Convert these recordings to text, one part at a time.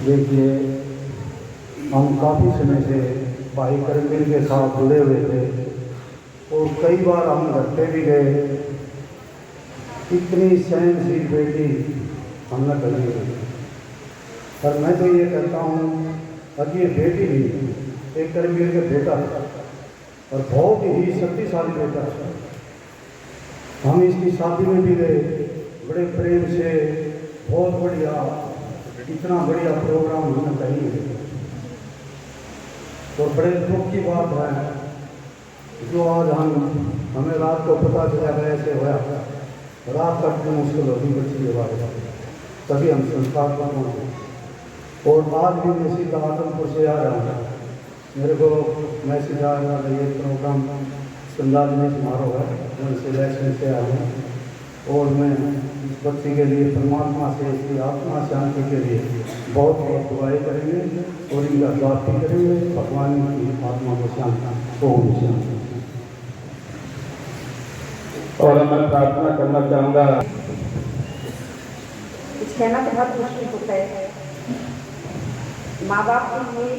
देखिए, हम काफ़ी समय से भाई करमवीर के साथ जुड़े हुए थे और कई बार हम घर पे भी गए। इतनी सहनशील बेटी हमने कभी नहीं। पर मैं तो ये कहता हूँ अब ये बेटी नहीं, एक करमवीर का बेटा और बहुत ही शक्तिशाली बेटा है। हम इसकी शादी में भी गए, बड़े प्रेम से, बहुत बढ़िया, इतना बढ़िया प्रोग्राम हमने कहीं नहीं। और बड़े दुख की बात है जो आज हमें रात को पता चला गया ऐसे हुआ, रात तक तो मुश्किल होगी बच्ची के बारे में, तभी हम संस्कार पर पहुँचे। और आज भी मैं सीधा आदमपुर से आ रहा हूँ, मेरे को मैसेज आ रहा है ये प्रोग्राम श्रृंगार समारोह है, मैं सिलेक्शन से आया हूँ और मैं इस बच्ची के लिए परमात्मा से, इसकी आत्मा शांति के लिए बहुत बहुत दुआएं करेंगे और इनका प्रार्थना करेंगे। भगवान की आत्मा को शांति ओम शांति। और मैं प्रार्थना करना चाहूँगा। कुछ कहना तो बहुत मुश्किल होता है। माँ बाप के लिए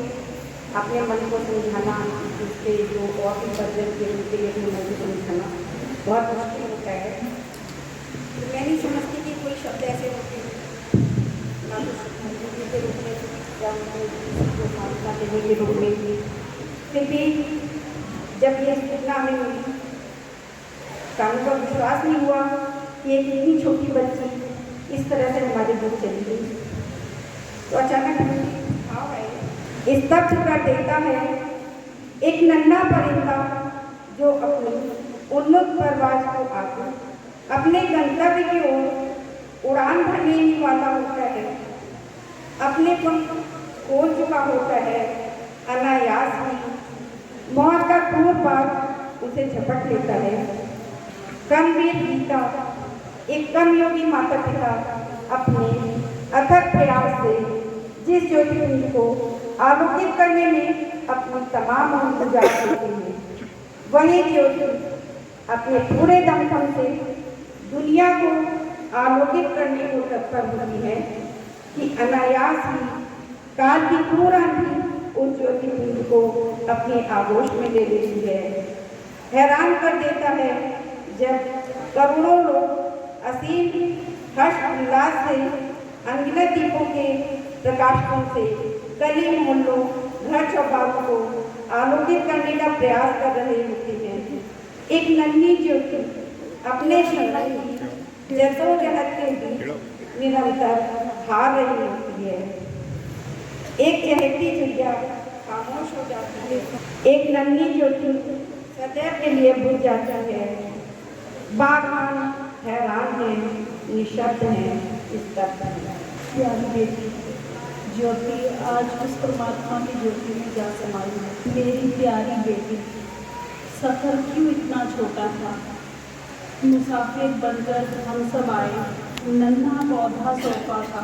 अपने मन को समझाना, उसके जो और भी बदल के उनके लिए अपने मन को समझाना बहुत मुश्किल होता है। तो मैं नहीं समझती कि कोई शब्द ऐसे होते हैं ना तो के रूप में या उनको सामना देने के रूप में। फिर भी जब ये सूचना हमें मिली, कानून का विश्वास नहीं हुआ कि एक इतनी छोटी बच्ची इस तरह से हमारे दूर चली गई। तो अचानक स्तब्ध कर देता है एक नन्हा परिंदा जो अपनी उन्नत परवाज को आगे अपने गंतव्य की ओर उड़ान भरने ही वाला होता है। अपने पंख खोल चुका होता है, अनायास ही मौत का क्रूर पात उसे झपट लेता है। कर्मवीर गीता, एक कर्मयोगी माता पिता अपने अथक प्रयास से जिस ज्योतिपुंज को आलोकित करने में अपनी तमाम ऊर्जा देते हैं, वही ज्योति अपने पूरे दमखम से दुनिया को आलोकित करने को तत्पर होती है कि अनायास ही काल की क्रूर आंधी उस ज्योतिपुंज को अपने आगोश में ले लेती है। हैरान कर देता है जब करोड़ों लोग असीम हर्ष उल्लास से अनगिनत दीपों के प्रकाशकों से गली मोहल्लों घर चौपालों को आलोकित करने का प्रयास कर रहे होते हैं। एक नन्ही ज्योति अपने जीवन की जद्दोजहद के बीच निरंतर हार रही होती है। एक चहकती चिड़िया खामोश हो जाती है, एक नन्ही ज्योति सदैव के लिए बुझ जाती है। बागवान हैरान है, निशब्द है, इस प्यारी बेटी ज्योति आज उस परमात्मा की ज्योति में जा समाई है। मेरी प्यारी बेटी, सफ़र क्यों इतना छोटा था, मुसाफिर बनकर हम सब आए। नन्हा पौधा सौंपा था,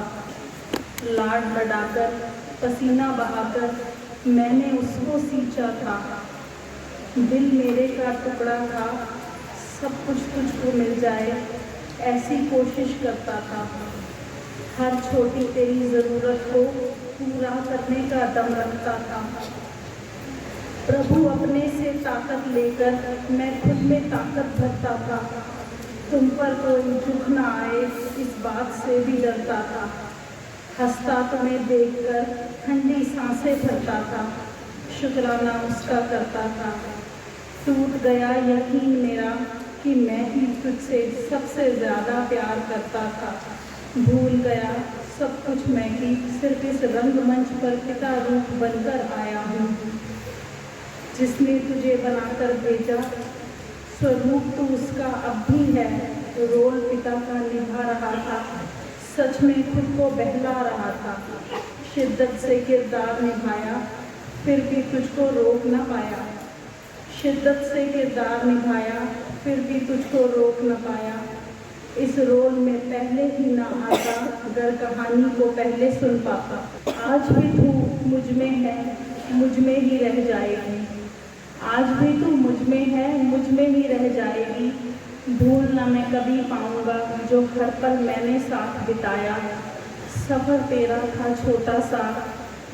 लाड बढ़ाकर पसीना बहाकर मैंने उसको सींचा था। दिल मेरे का टुकड़ा था, सब कुछ तुझको मिल जाए ऐसी कोशिश करता था। हर छोटी तेरी ज़रूरत को पूरा करने का दम रखता था। प्रभु अपने से ताकत लेकर मैं खुद में ताकत भरता था। तुम पर कोई दुख न आए इस बात से भी डरता था। हंसता तुम्हें देखकर ठंडी सांसें भरता था, शुक्राना उसका करता था। टूट गया यकीन मेरा कि मैं ही तुझसे सबसे ज़्यादा प्यार करता था। भूल गया सब कुछ मैं ही सिर्फ इस रंगमंच पर पिता रूप बनकर आया हूँ। जिसने तुझे बनाकर भेजा स्वरूप तो उसका अब भी है, रोल पिता का निभा रहा था। सच में खुद को बहला रहा था, शिद्दत से किरदार निभाया फिर भी तुझको रोक न पाया। शिद्दत से किरदार निभाया फिर भी तुझको रोक न पाया। इस रोल में पहले ही ना आता अगर कहानी को पहले सुन पाता। आज भी तू मुझ में है, मुझ में ही रह जाएगी। आज भी तू मुझ में है, मुझ में ही रह जाएगी। भूल न मैं कभी पाऊंगा जो हर पल मैंने साथ बिताया। सफ़र तेरा था छोटा सा,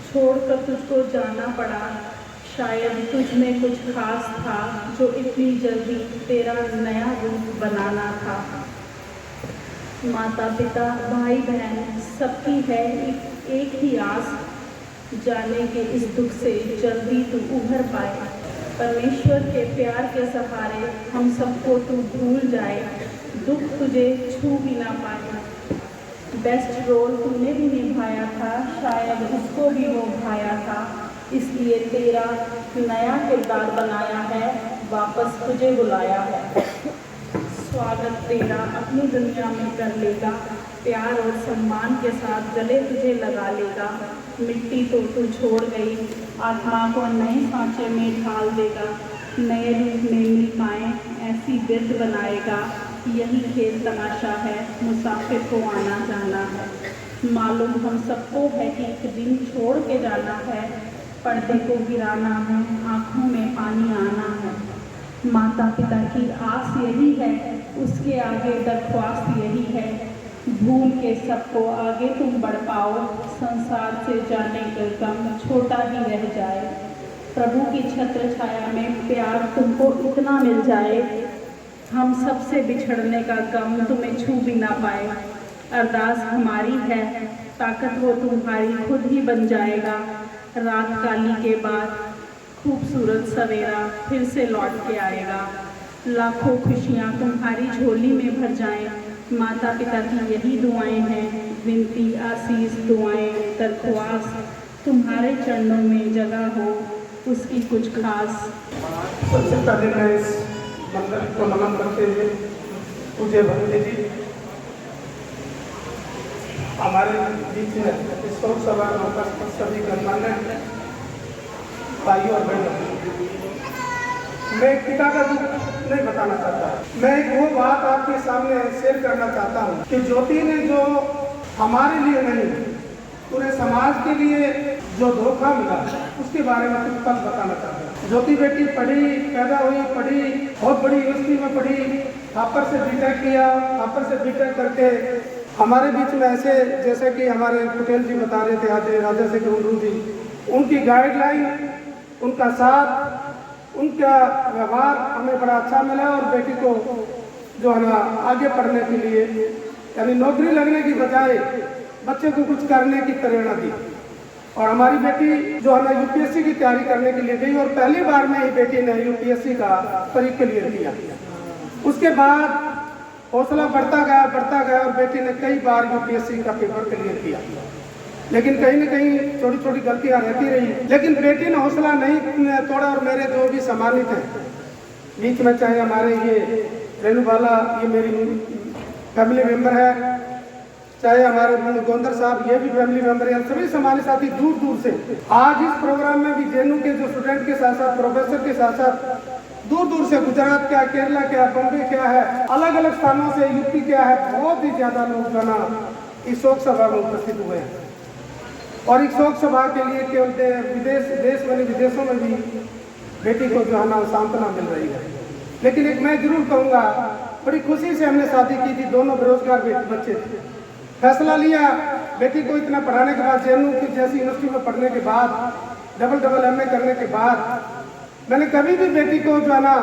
छोड़कर तुझको जाना पड़ा। शायद तुझ में कुछ खास था जो इतनी जल्दी तेरा नया रूप बनाना था। माता पिता भाई बहन सबकी है एक ही आस, जाने के इस दुख से जल्दी तू उभर पाए। परमेश्वर के प्यार के सहारे हम सबको तू भूल जाए, दुख तुझे छू भी ना पाए। बेस्ट रोल तूने भी निभाया था, शायद उसको भी वो भाया था, इसलिए तेरा नया किरदार बनाया है, वापस तुझे बुलाया है। स्वागत तेरा अपनी दुनिया में कर लेगा, प्यार और सम्मान के साथ गले तुझे लगा लेगा। मिट्टी तो तू छोड़ गई, आत्मा को नए सांचे में ढाल देगा। नए रूप में मिल पाए ऐसी बिरद बनाएगा, यही खेल तमाशा है, मुसाफिर को आना जाना है। मालूम हम सबको है कि एक दिन छोड़ के जाना है, पर्दे को गिराना है, आँखों में पानी आना है। माता पिता की आस यही है, उसके आगे दरख्वास्त यही है, भूल के सबको आगे तुम बढ़ पाओ, संसार से जाने का गम छोटा ही रह जाए। प्रभु की छत्र छाया में प्यार तुमको इतना मिल जाए, हम सबसे बिछड़ने का गम तुम्हें छू भी ना पाए। अरदास हमारी है, ताकत वो तुम्हारी खुद ही बन जाएगा। रात काली के बाद खूबसूरत सवेरा फिर से लौट के आएगा। लाखों खुशियाँ तुम्हारी झोली में भर जाएं। माता पिता की यही दुआएं हैं, विनती आशीष दुआएं दरख्वास्त, तुम्हारे चरणों में जगह हो उसकी कुछ खास। सबसे पहले मैं इस मंदिर को नमन करते हुए पूज्य भंते जी हमारे बीच में इस शोक सभा में उपस्थित सभी गणमान्य भाइयों और बहनों, मैं एक पिता का दुख नहीं बताना चाहता, मैं एक वो बात आपके सामने शेयर करना चाहता हूँ कि ज्योति ने जो हमारे लिए नहीं पूरे समाज के लिए जो धोखा मिला उसके बारे में कुछ पल बताना चाहता हूँ। ज्योति बेटी पढ़ी, पैदा हुई, पढ़ी, बहुत बड़ी यूनिवर्सिटी में पढ़ी, हापर से बीटेक किया, हापर से बीटेक करके हमारे बीच में ऐसे जैसे कि हमारे पटेल जी बता रहे थे आज राजा से गुरु जी, उनकी गाइडलाइन, उनका साथ, उनका व्यवहार हमें बड़ा अच्छा मिला और बेटी को जो है ना आगे पढ़ने के लिए यानी नौकरी लगने की बजाय बच्चे को कुछ करने की प्रेरणा दी। और हमारी बेटी जो है ना यूपीएससी की तैयारी करने के लिए गई और पहली बार में ही बेटी ने यूपीएससी का परीक्षा क्लियर किया। उसके बाद हौसला बढ़ता गया और बेटी ने कई बार यूपीएससी का पेपर क्लियर किया, लेकिन कहीं न कहीं छोटी छोटी गलतियां रहती रही, लेकिन बेटी ने हौसला नहीं तोड़ा। और मेरे जो भी सम्मानित हैं बीच में, चाहे हमारे ये रेणु बाला, ये मेरी फैमिली मेंबर है, चाहे हमारे गोंदर साहब, ये भी फैमिली मेंबर है, सभी सम्मानित साथी दूर दूर से आज इस प्रोग्राम में भी जेएनयू के जो स्टूडेंट के साथ साथ प्रोफेसर के साथ साथ दूर दूर से, गुजरात क्या, केरला क्या, बम्बई क्या है, अलग अलग स्थानों से, यूपी क्या है, बहुत ही ज्यादा लोग जो ना इस शोक सभा में उपस्थित हुए हैं। और इस शोक सभा के लिए केवल देश वाले विदेशों में भी बेटी को जो है ना सांत्वना मिल रही है। लेकिन एक मैं जरूर कहूँगा, बड़ी खुशी से हमने शादी की थी, दोनों बेरोजगार बच्चे थे। फैसला लिया बेटी को इतना पढ़ाने के बाद, जेएनयू की जैसी यूनिवर्सिटी में पढ़ने के बाद, डबल एमए करने के बाद, मैंने कभी भी बेटी को जो है ना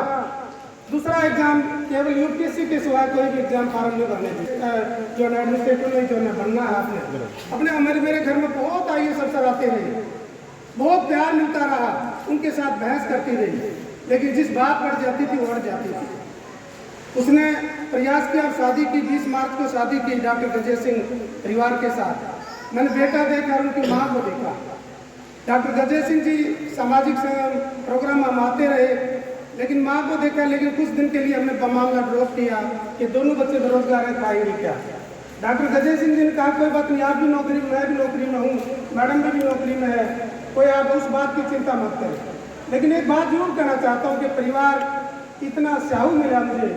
दूसरा एग्जाम केवल यूपीएससी के सिवाय कोई भी एग्जाम फॉर्म नहीं भरने दी। जो है एडमिनिस्ट्रेटिव में जो है बनना है अपने मेरे घर में बहुत आईएएस अफसर आते रहे, बहुत प्यार मिलता रहा, उनके साथ बहस करती रही, लेकिन जिस बात बढ़ जाती थी वो अड़ जाती थी। उसने प्रयास किया और शादी की, 20 मार्च को शादी की डॉक्टर गजेश सिंह परिवार के साथ। मैंने बेटा देखा और उनकी माँ को देखा। डॉक्टर गजेश सिंह जी सामाजिक प्रोग्राम हम आते रहे, लेकिन माँ को देखा, लेकिन कुछ दिन के लिए हमने मामला ड्रॉप किया कि दोनों बच्चे बेरोजगार हैं, खाएंगे क्या। डॉक्टर गजेश सिंह जी ने कहा कोई बात नहीं, आप भी नौकरी में, मैं भी नौकरी में हूँ, मैडम भी नौकरी में है, कोई आप उस बात की चिंता मत करें। लेकिन एक बात जरूर कहना चाहता हूँ कि परिवार इतना स्याहू मिला मुझे,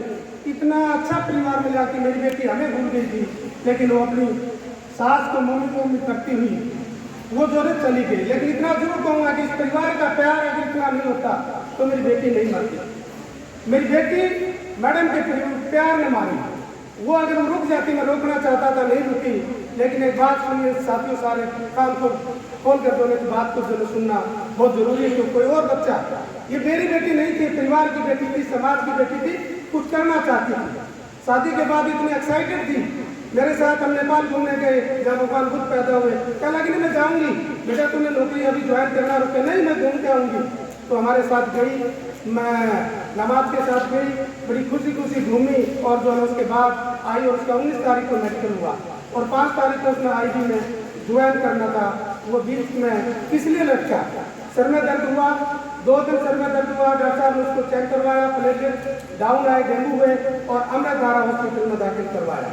इतना अच्छा परिवार मिला कि मेरी बेटी हमें भूल गई थी, लेकिन वो अपनी सास को मम्मी को करती हुई वो जोरे चली गई। लेकिन इतना जरूर कहूँगा कि इस परिवार का प्यार अगर इतना नहीं होता तो मेरी बेटी नहीं मरती। मेरी बेटी मैडम के प्यार ने मारी। वो अगर वो रुक जाती, मैं रोकना चाहता था, नहीं रुकी। लेकिन एक बात सुनिए साथियों, सारे कान को खोल कर दोनों की बात को जो सुनना बहुत जरूरी है। क्योंकि कोई और बच्चा, ये मेरी बेटी नहीं थी, परिवार की बेटी थी, समाज की बेटी थी, कुछ करना चाहती थी। शादी के बाद इतनी एक्साइटेड थी, मेरे साथ हम नेपाल घूमने गए जब भगवान बुद्ध पैदा हुए। कहा लगी नहीं मैं जाऊंगी, बेटा तूने नौकरी अभी ज्वाइन करना, रुके नहीं मैं घूम के आऊँगी। तो हमारे साथ गई, मैं नमाज के साथ गई, बड़ी खुशी खुशी घूमी और जो है उसके बाद आई और उसका 19 तारीख को मेडिकल हुआ और 5 तारीख को उसने आईडी में ज्वाइन करना था। वो बीच में किस लिए लटका, सर में दर्द हुआ, 2 दिन सर में दर्द हुआ, डॉक्टर साहब ने उसको चेक करवाया, प्लेटलेट डाउन आए, डेंगू हुए और अमृतधारा हॉस्पिटल में दाखिल करवाया।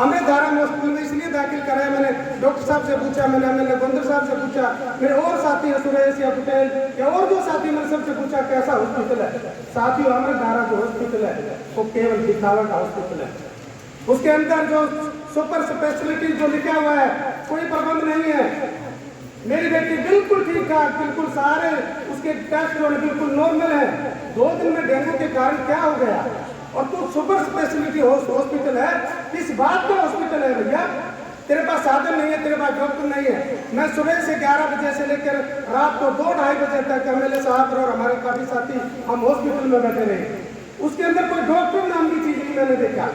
अमृतधारा हॉस्पिटल में इसलिए दाखिल कराया, मैंने डॉक्टर साहब से पूछा, मैंने एमएलए गोविंदर साहब से पूछा, मेरे और साथी है सुरेश या पटेल या और जो साथी, मैंने सबसे पूछा कैसा हॉस्पिटल है। साथियों अमृतधारा जो हॉस्पिटल है वो केवल दिखावा का हॉस्पिटल है। उसके अंदर जो सुपर स्पेशलिटी जो लिखा हुआ है कोई प्रबंध नहीं है। मेरी बेटी बिल्कुल ठीक ठाक, बिल्कुल सारे उसके टेस्ट जो है बिल्कुल नॉर्मल है। 2 दिन में डेंगू के कारण क्या हो गया, और तू सुपर स्पेशलिटी हॉस्पिटल है, किस बात का हॉस्पिटल है भैया? तेरे पास साधन नहीं है, तेरे पास डॉक्टर नहीं है। मैं सुबह से 11 बजे से लेकर रात को 2-2:30 बजे तक एमएलए साहब और हमारे काफी साथी हम हॉस्पिटल में बैठे रहे। उसके अंदर कोई डॉक्टर नाम की चीज नहीं मैंने देखा।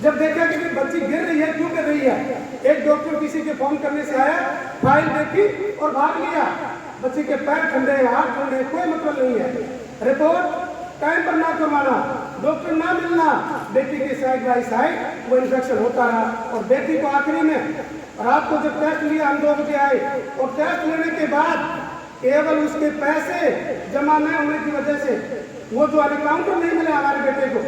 जब देखा कि बच्ची गिर रही है, क्यों गिर रही है, एक डॉक्टर किसी के फोन करने से आया, फाइल देखी और भाग लिया। बच्ची के पैर ठंडे, हाथ ठंडे, कोई मतलब नहीं है। रिपोर्ट टाइम पर ना करवाना, डॉक्टर ना मिलना, बेटी के साइड बाई साइड वो इन्फेक्शन होता रहा। और बेटी को आखिरी में रात को जब टेस्ट लिया, हम 2 बजे आए और टेस्ट लेने के बाद केवल उसके पैसे जमा न होने की वजह से वो जो काउंटर नहीं मिला हमारे बेटे को,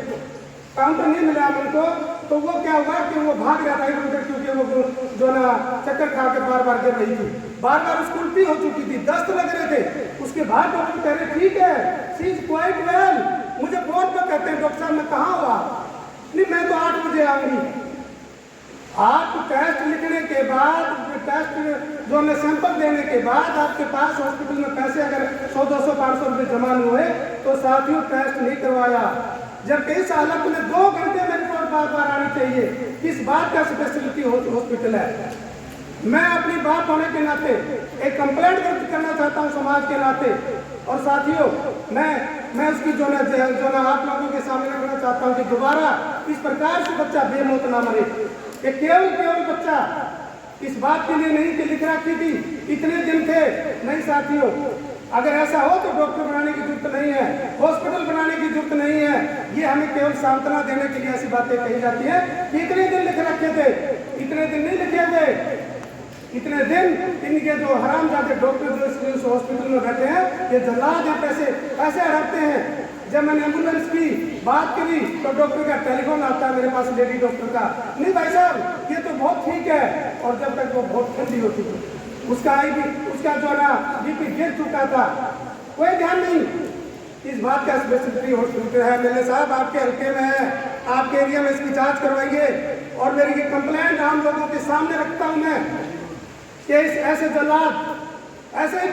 काउंटर नहीं मिला उनको, तो वो क्या हुआ कि वो भाग रहा था इधर उधर, क्योंकि वो जो ना चक्कर खा के बार बार गिर रही थी, बार बार उसको उल्टी हो चुकी थी, दस्त लग रहे थे। उसके बाद डॉक्टर कह रहे ठीक है, शी इज क्वाइट वेल। मुझे फोन पर कहते हैं डॉक्टर साहब मैं कहाँ हुआ, नहीं मैं तो 8 बजे आऊंगी। आप टेस्ट लिखने के बाद, टेस्ट जो हमें सैंपल देने के बाद आपके पास हॉस्पिटल में पैसे अगर 100, 200, 500 रुपये जमा हुए तो साथियों टेस्ट नहीं करवाया। जबकि इस हालत में 2 घंटे में रिपोर्ट बार बार आनी चाहिए। किस बात का स्पेशलिटी हॉस्पिटल है? मैं अपनी बात होने के नाते एक कंप्लेंट दर्ज करना चाहता हूं समाज के नाते। और साथियों मैं उसकी जो ना आप लोगों के सामने रखना चाहता हूं कि दोबारा इस प्रकार से बच्चा बेमौत ना मरे। ये केवल बच्चा इस बात के लिए नहीं कि लिख रखी थी, इतने दिन थे नहीं साथियों। अगर ऐसा हो तो डॉक्टर बनाने की जरूरत नहीं है, हॉस्पिटल बनाने की जरूरत नहीं है। ये हमें केवल सांत्वना देने के लिए ऐसी बातें कही जाती है कि इतने दिन लिख रखे थे, इतने दिन नहीं लिखे गए। इतने दिन इनके जो हरामजादे डॉक्टर जो इस हॉस्पिटल में बैठे हैं, ये जल्लाद हैं, पैसे हड़पते हैं। जब मैंने एम्बुलेंस की बात करी तो डॉक्टर का टेलीफोन आता है मेरे पास, लेडी डॉक्टर का, नहीं भाई साहब ये तो बहुत ठीक है। और जब तक वो बहुत ठंडी हो चुकी, उसका जो ना बीपी गिर चुका था, कोई ध्यान नहीं। इस बात का स्पेशलिटी हॉस्पिटल है, मेरे साहब आपके हल्के में है, आपके एरिया में इसकी जांच करवाइए। और मेरी ये कंप्लेंट आम लोगों के सामने रखता हूं मैं कि ऐसे जल्लाद, ऐसे ही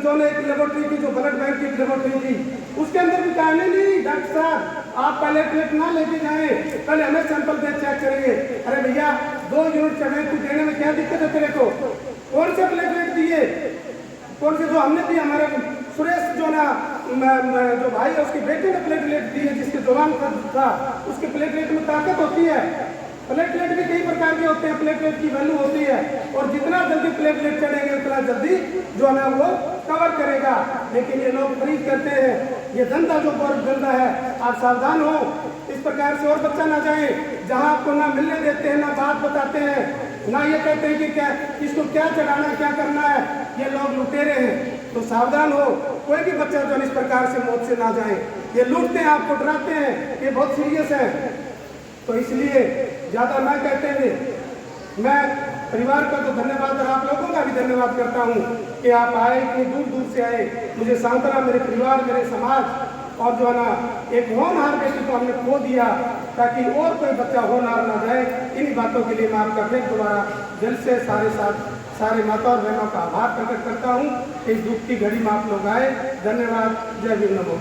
जो एक लेबोरेटरी की, जो ब्लड बैंक की लेबोरेटरी थी, उसके अंदर भी कहा नहीं डॉक्टर साहब आप पहले प्लेट ना लेके जाए, पहले हमें सैंपल दे चेक करेंगे। अरे भैया 2 यूनिट चढ़े, तू देने में क्या दिक्कत है तेरे को? कौन से प्लेटलेट दिए, कौन से जो हमने दिए? हमारे सुरेश जो ना जो भाई है उसके बेटे ने प्लेटलेट दी है, जिसके जवान था उसके प्लेटलेट में ताकत होती है। प्लेटलेट भी कई प्रकार के होते हैं, प्लेटलेट की वैल्यू होती है और जितना जल्दी प्लेटलेट चढ़ेंगे उतना जल्दी जो है वो कवर करेगा। लेकिन ये लोग खरीद करते हैं, ये धंधा जो बहुत गंदा है। आप सावधान हो, इस प्रकार से और बच्चा ना जाए जहां आपको ना मिलने देते हैं, ना बात बताते हैं, ना ये कहते हैं कि क्या इसको क्या चढ़ाना है, क्या करना है। ये लोग लुटेरे हैं, तो सावधान हो, कोई भी बच्चा जो इस प्रकार से मौत से ना जाए। ये लूटते हैं, आपको डराते हैं, ये बहुत सीरियस है। तो इसलिए ज़्यादा ना कहते हुए मैं परिवार का तो धन्यवाद और आप लोगों का भी धन्यवाद करता हूँ कि आप आए, इतनी दूर दूर से आए। मुझे सांत्वना, मेरे परिवार, मेरे समाज और जो है ना एक होनहार बेटी को हमने खो दिया, ताकि और कोई बच्चा होनहार ना जाए। इन्हीं बातों के लिए मैं आपका फिर दोबारा दिल से सारे माता और बहनों का आभार प्रकट करता हूँ। इस दुख की घड़ी में आप लोग आए। धन्यवाद। जय वीर नमो।